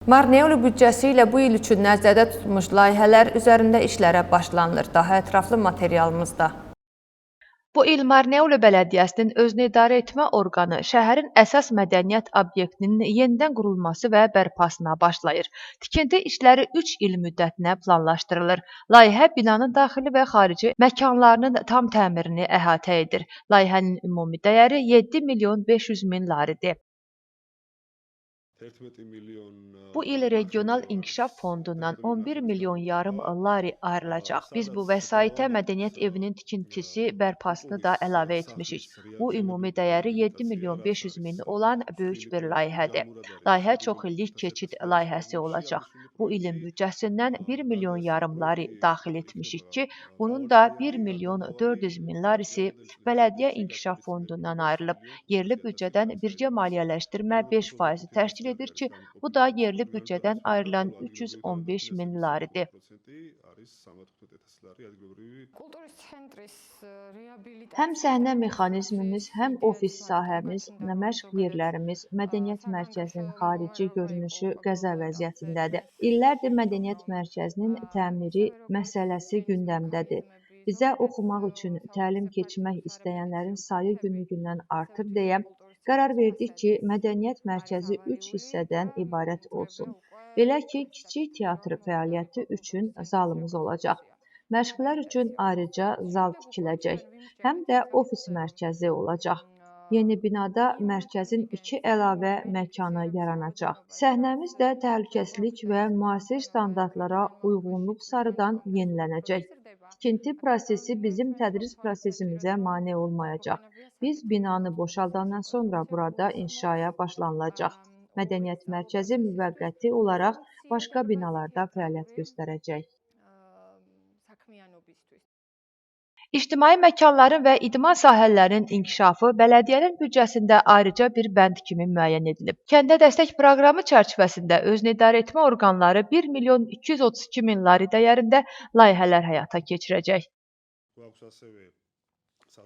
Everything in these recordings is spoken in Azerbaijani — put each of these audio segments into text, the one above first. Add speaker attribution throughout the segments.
Speaker 1: Marneuli büdcəsi ilə bu il üçün nəzərdə tutulmuş layihələr üzərində işlərə başlanılır. Daha ətraflı materialımızda.
Speaker 2: Bu il Marneuli Bələdiyyəsinin özünüidarə etmə orqanı şəhərin əsas mədəniyyət obyektinin yenidən qurulması və bərpasına başlayır. Tikinti işləri 3 il müddətinə planlaşdırılır. Layihə binanın daxili və xarici məkanlarının tam təmirini əhatə edir. Layihənin ümumi dəyəri 7 milyon 500 min laridir. Bu il Regional İnkişaf Fondundan 11 milyon yarım lari ayrılacaq. Biz bu vəsaitə Mədəniyyət evinin tikintisi, bərpasını da əlavə etmişik. Bu ümumi dəyəri 7 milyon 500 min olan böyük bir layihədir. Layihə çoxillik keçid layihəsi olacaq. Bu ilin büdcəsindən 1 milyon yarım lari daxil etmişik ki, bunun da 1 milyon 400 min larisi Bələdiyyə İnkişaf Fondundan ayrılıb. Yerli büdcədən birgə maliyyələşdirmə 5% təşkil edir ki, bu da yerli büdcədən ayrılan 315 min laridir. Həm səhnə mexanizmimiz, həm ofis sahəmiz, məşq yerlərimiz, mədəniyyət mərkəzinin xarici görünüşü qəza vəziyyətindədir. İllərdir mədəniyyət mərkəzinin təmiri məsələsi gündəmdədir. Bizə oxumaq üçün təlim keçmək istəyənlərin sayı günü-gündən artır deyə qərar verdik ki, mədəniyyət mərkəzi 3 hissədən ibarət olsun. Belə ki, kiçik teatr fəaliyyəti üçün zalımız olacaq. Məşqlər üçün ayrıca zal tikiləcək. Həm də ofis mərkəzi olacaq. Yeni binada mərkəzin 2 əlavə məkanı yaranacaq. Səhnəmiz də təhlükəsizlik və müasir standartlara uyğunluq sarıdan yenilənəcək. Tikinti prosesi bizim tədris prosesimizə mane olmayacaq. Biz binanı boşaldandan sonra burada inşaya başlanılacaq. Mədəniyyət mərkəzi müvəqqəti olaraq başqa binalarda fəaliyyət göstərəcək. İctimai məkanların və idman sahələrinin inkişafı bələdiyyənin büdcəsində ayrıca bir bənd kimi müəyyən edilib. Kəndə dəstək proqramı çərçivəsində özünüidarə etmə orqanları 1 milyon 232 min lari dəyərində layihələr həyata keçirəcək.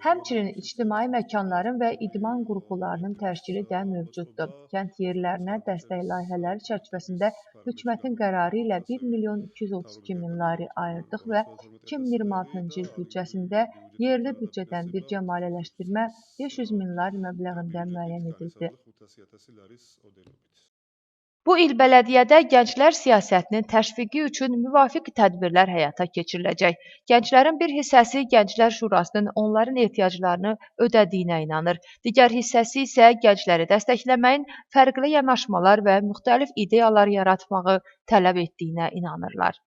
Speaker 2: Həmçinin ictimai məkanların və idman qruplarının təşkili də mövcuddur. Kənd yerlərinə dəstək layihələri çərçivəsində hökumətin qərarı ilə 1 milyon 232 min lari ayırdıq və 2026-cı il büdcəsində yerli büdcədən birgə maliyyələşdirmə 500 min lari məbləğində müəyyən edildi. Bu il bələdiyyədə gənclər siyasətinin təşviqi üçün müvafiq tədbirlər həyata keçiriləcək. Gənclərin bir hissəsi Gənclər Şurasının onların ehtiyaclarını ödədiyinə inanır. Digər hissəsi isə gəncləri dəstəkləməyin fərqli yanaşmalar və müxtəlif ideyalar yaratmağı tələb etdiyinə inanırlar.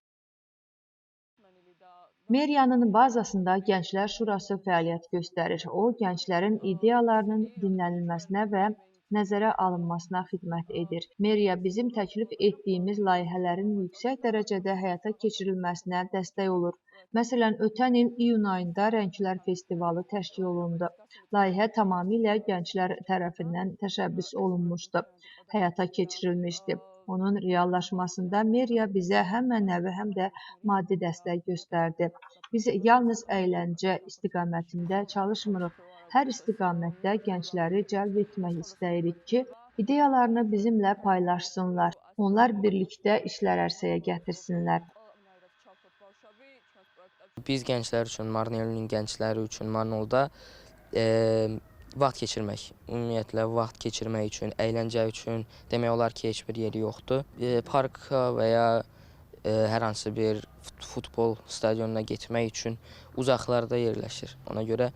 Speaker 2: Meriyanın bazasında Gənclər Şurası fəaliyyət göstərir. O, gənclərin ideyalarının dinlənilməsinə və nəzərə alınmasına xidmət edir. Meriya bizim təklif etdiyimiz layihələrin yüksək dərəcədə həyata keçirilməsinə dəstək olur. Məsələn, ötən il iyun ayında Rənglər Festivalı təşkil olundu. Layihə tamamilə gənclər tərəfindən təşəbbüs olunmuşdu, həyata keçirilmişdi. Onun reallaşmasında Meriya bizə həm mənəvi, həm də maddi dəstək göstərdi. Biz yalnız əyləncə istiqamətində çalışmırıq. Hər istiqamətdə gəncləri cəlb etmək istəyirik ki, ideyalarını bizimlə paylaşsınlar. Onlar birlikdə işlər ərsəyə gətirsinlər.
Speaker 3: Biz gənclər üçün, Marneulinin gəncləri üçün Marneulda vaxt keçirmək, ümumiyyətlə vaxt keçirmək üçün, əyləncə üçün demək olar ki, heç bir yeri yoxdur. Parka və ya hər hansı bir futbol stadionuna getmək üçün uzaqlarda yerləşir. Ona görə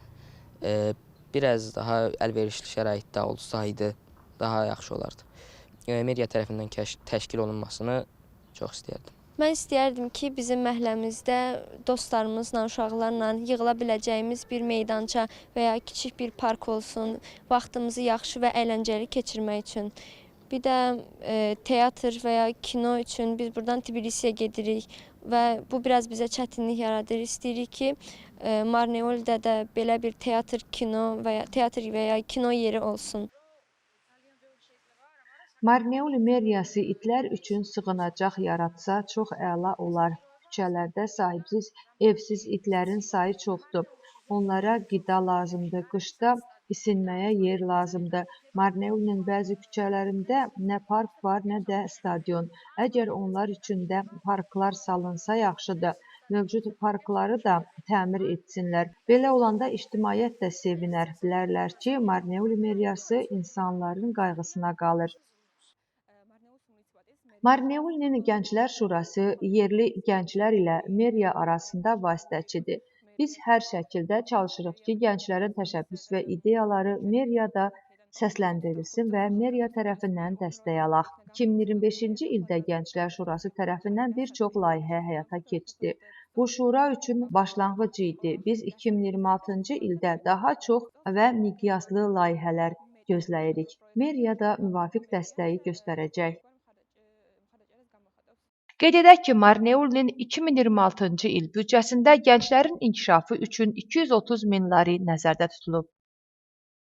Speaker 3: biraz daha əlverişli şəraitdə olsaydı daha yaxşı olardı. Media tərəfindən təşkil olunmasını çox istəyərdim.
Speaker 4: Mən istəyərdim ki, bizim məhəlləmizdə dostlarımızla, uşaqlarla yığıla biləcəyimiz bir meydança və ya kiçik bir park olsun, vaxtımızı yaxşı və əyləncəli keçirmək üçün. Bir də teatr və ya kino üçün biz buradan Tbilisiyə gedirik və bu biraz bizə çətinlik yaradır. İstəyirik ki, Marneuldə də belə bir teatr və ya kino yeri olsun.
Speaker 2: Marneuli meriyası itlər üçün sığınacaq yaratsa çox əla olar. Küçələrdə sahibsiz, evsiz itlərin sayı çoxdur. Onlara qida lazımdır. Qışda isinməyə yer lazımdır. Marneulinin bəzi küçələrində nə park var, nə də stadion. Əgər onlar üçün də parklar salınsa yaxşıdır. Mövcud parkları da təmir etsinlər. Belə olanda ictimaiyyət də sevinər. Bilərlər ki, Marneuli meriyası insanların qayğısına qalır. Marneulinin Gənclər Şurası yerli gənclər ilə meriya arasında vasitəçidir. Biz hər şəkildə çalışırıq ki, gənclərin təşəbbüs və ideyaları meriyada səsləndirilsin və meriya tərəfindən dəstək alaq. 2025-ci ildə Gənclər Şurası tərəfindən bir çox layihə həyata keçdi. Bu şura üçün başlanğıc idi. Biz 2026-cı ildə daha çox və miqyaslı layihələr gözləyirik. Meriya da müvafiq dəstəyi göstərəcək. Qeyd edək ki, Marneulinin 2026-cı il büdcəsində gənclərin inkişafı üçün 230 min lari nəzərdə tutulub.